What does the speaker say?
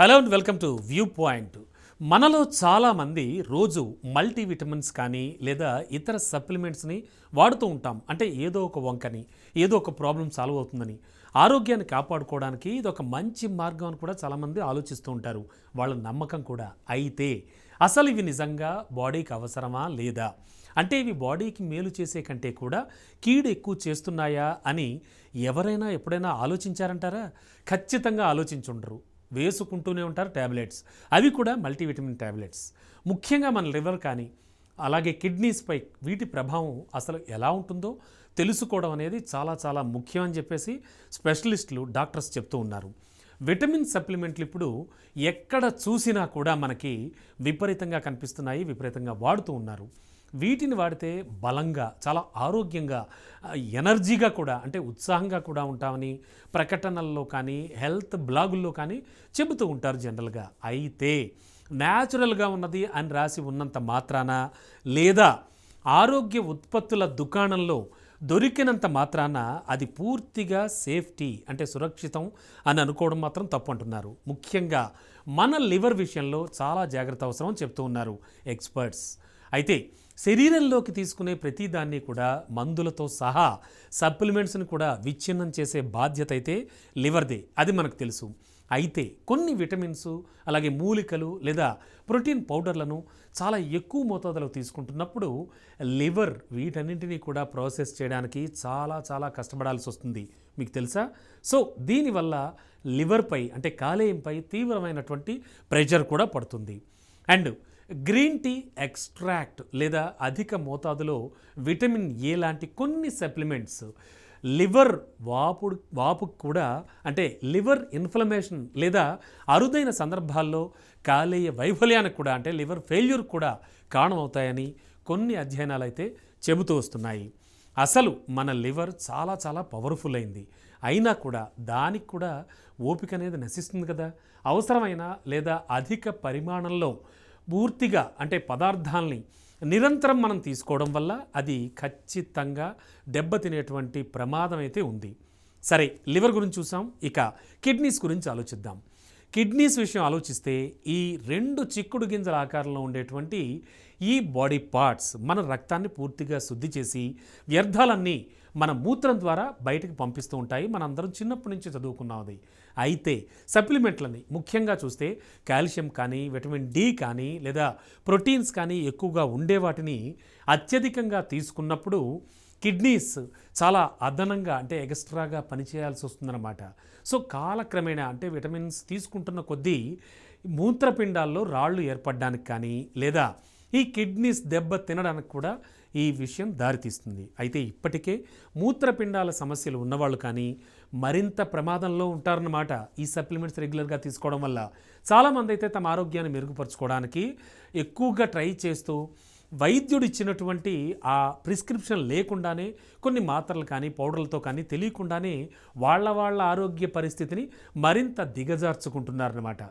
Hello and welcome to view point. మనలో చాలామంది రోజు మల్టీవిటమిన్స్ కానీ లేదా ఇతర సప్లిమెంట్స్ని వాడుతూ ఉంటాం. అంటే ఏదో ఒక వంకని, ఏదో ఒక ప్రాబ్లం సాల్వ్ అవుతుందని, ఆరోగ్యాన్ని కాపాడుకోవడానికి ఇది ఒక మంచి మార్గం అని కూడా చాలామంది ఆలోచిస్తూ ఉంటారు. వాళ్ళ నమ్మకం కూడా. అయితే అసలు ఇవి నిజంగా బాడీకి అవసరమా లేదా, అంటే ఇవి బాడీకి మేలు చేసే కంటే కూడా కీడు ఎక్కువ చేస్తున్నాయా అని ఎవరైనా ఎప్పుడైనా ఆలోచించారంటారా? ఖచ్చితంగా ఆలోచించుండరు. వేసుకుంటూనే ఉంటారు ట్యాబ్లెట్స్, అవి కూడా మల్టీవిటమిన్ ట్యాబ్లెట్స్. ముఖ్యంగా మన లివర్ కానీ అలాగే కిడ్నీస్పై వీటి ప్రభావం అసలు ఎలా ఉంటుందో తెలుసుకోవడం అనేది చాలా చాలా ముఖ్యం అని చెప్పేసి స్పెషలిస్టులు డాక్టర్స్ చెప్తూ ఉన్నారు. విటమిన్ సప్లిమెంట్లు ఇప్పుడు ఎక్కడ చూసినా కూడా మనకి విపరీతంగా కనిపిస్తున్నాయి, విపరీతంగా వాడుతూ ఉన్నారు. వీటిని వాడితే బలంగా, చాలా ఆరోగ్యంగా, ఎనర్జీగా కూడా, అంటే ఉత్సాహంగా కూడా ఉంటామని ప్రకటనల్లో కానీ హెల్త్ బ్లాగుల్లో కానీ చెబుతూ ఉంటారు జనరల్గా. అయితే న్యాచురల్గా ఉన్నది అని రాసి ఉన్నంత మాత్రాన, లేదా ఆరోగ్య ఉత్పత్తుల దుకాణంలో దొరికినంత మాత్రాన అది పూర్తిగా సేఫ్టీ, అంటే సురక్షితం అని అనుకోవడం మాత్రం తప్పు అంటున్నారు. ముఖ్యంగా మన లివర్ విషయంలో చాలా జాగ్రత్త అవసరం చెప్తూ ఉన్నారు ఎక్స్పర్ట్స్. అయితే శరీరంలోకి తీసుకునే ప్రతిదాన్ని కూడా మందులతో సహా సప్లిమెంట్స్ని కూడా విచ్ఛిన్నం చేసే బాధ్యత అయితే లివర్దే, అది మనకు తెలుసు. అయితే కొన్ని విటమిన్స్, అలాగే మూలికలు లేదా ప్రోటీన్ పౌడర్లను చాలా ఎక్కువ మోతాదులో తీసుకుంటున్నప్పుడు లివర్ వీటన్నింటినీ కూడా ప్రాసెస్ చేయడానికి చాలా చాలా కష్టపడాల్సి వస్తుంది. మీకు తెలుసా? సో దీనివల్ల లివర్పై, అంటే కాలేయంపై తీవ్రమైనటువంటి ప్రెషర్ కూడా పడుతుంది. అండ్ గ్రీన్ టీ ఎక్స్ట్రాక్ట్ లేదా అధిక మోతాదులో విటమిన్ ఏ లాంటి కొన్ని సప్లిమెంట్స్ లివర్ వాపుకు కూడా, అంటే లివర్ ఇన్ఫ్లమేషన్ లేదా అరుదైన సందర్భాల్లో కాలేయ వైఫల్యానికి కూడా, అంటే లివర్ ఫెయిల్యూర్ కూడా కారణమవుతాయని కొన్ని అధ్యయనాలు అయితే చెబుతూ వస్తున్నాయి. అసలు మన లివర్ చాలా చాలా పవర్ఫుల్ అయింది, అయినా కూడా దానికి కూడా ఓపిక అనేది నశిస్తుంది కదా. అవసరమైన లేదా అధిక పరిమాణంలో పూర్తిగా, అంటే పదార్థాలని నిరంతరం మనం తీసుకోవడం వల్ల అది ఖచ్చితంగా దెబ్బతినేటువంటి ప్రమాదం అయితే ఉంది. సరే, లివర్ గురించి చూసాం, ఇక కిడ్నీస్ గురించి ఆలోచిద్దాం. కిడ్నీస్ విషయం ఆలోచిస్తే ఈ రెండు చిక్కుడు గింజల ఆకారంలో ఉండేటువంటి ఈ బాడీ పార్ట్స్ మన రక్తాన్ని పూర్తిగా శుద్ధి చేసి వ్యర్థాలన్నీ మన మూత్రం ద్వారా బయటకు పంపిస్తూ ఉంటాయి. మనందరం చిన్నప్పటి నుంచి చదువుకున్నాం అది. అయితే సప్లిమెంట్లని ముఖ్యంగా చూస్తే కాల్షియం కానీ, విటమిన్ డి కానీ, లేదా ప్రోటీన్స్ కానీ ఎక్కువగా ఉండే వాటిని అత్యధికంగా తీసుకున్నప్పుడు కిడ్నీస్ చాలా అదనంగా, అంటే ఎక్స్ట్రాగా పనిచేయాల్సి వస్తుందన్నమాట. సో కాలక్రమేణా, అంటే విటమిన్స్ తీసుకుంటున్న కొద్దీ మూత్రపిండాల్లో రాళ్ళు ఏర్పడడానికి కానీ, లేదా ఈ కిడ్నీస్ దెబ్బ తినడానికి కూడా ఈ విషయం దారితీస్తుంది. అయితే ఇప్పటికే మూత్రపిండాల సమస్యలు ఉన్నవాళ్ళు కానీ మరింత ప్రమాదంలో ఉంటారన్నమాట ఈ సప్లిమెంట్స్ రెగ్యులర్గా తీసుకోవడం వల్ల. చాలామంది అయితే తమ ఆరోగ్యాన్ని మెరుగుపరచుకోవడానికి ఎక్కువగా ట్రై చేస్తూ వైద్యుడు ఇచ్చినటువంటి ఆ ప్రిస్క్రిప్షన్ లేకుండానే కొన్ని మాత్రలు కానీ పౌడర్లతో కానీ తెలియకుండానే వాళ్ళ ఆరోగ్య పరిస్థితిని మరింత దిగజార్చుకుంటున్నారన్నమాట.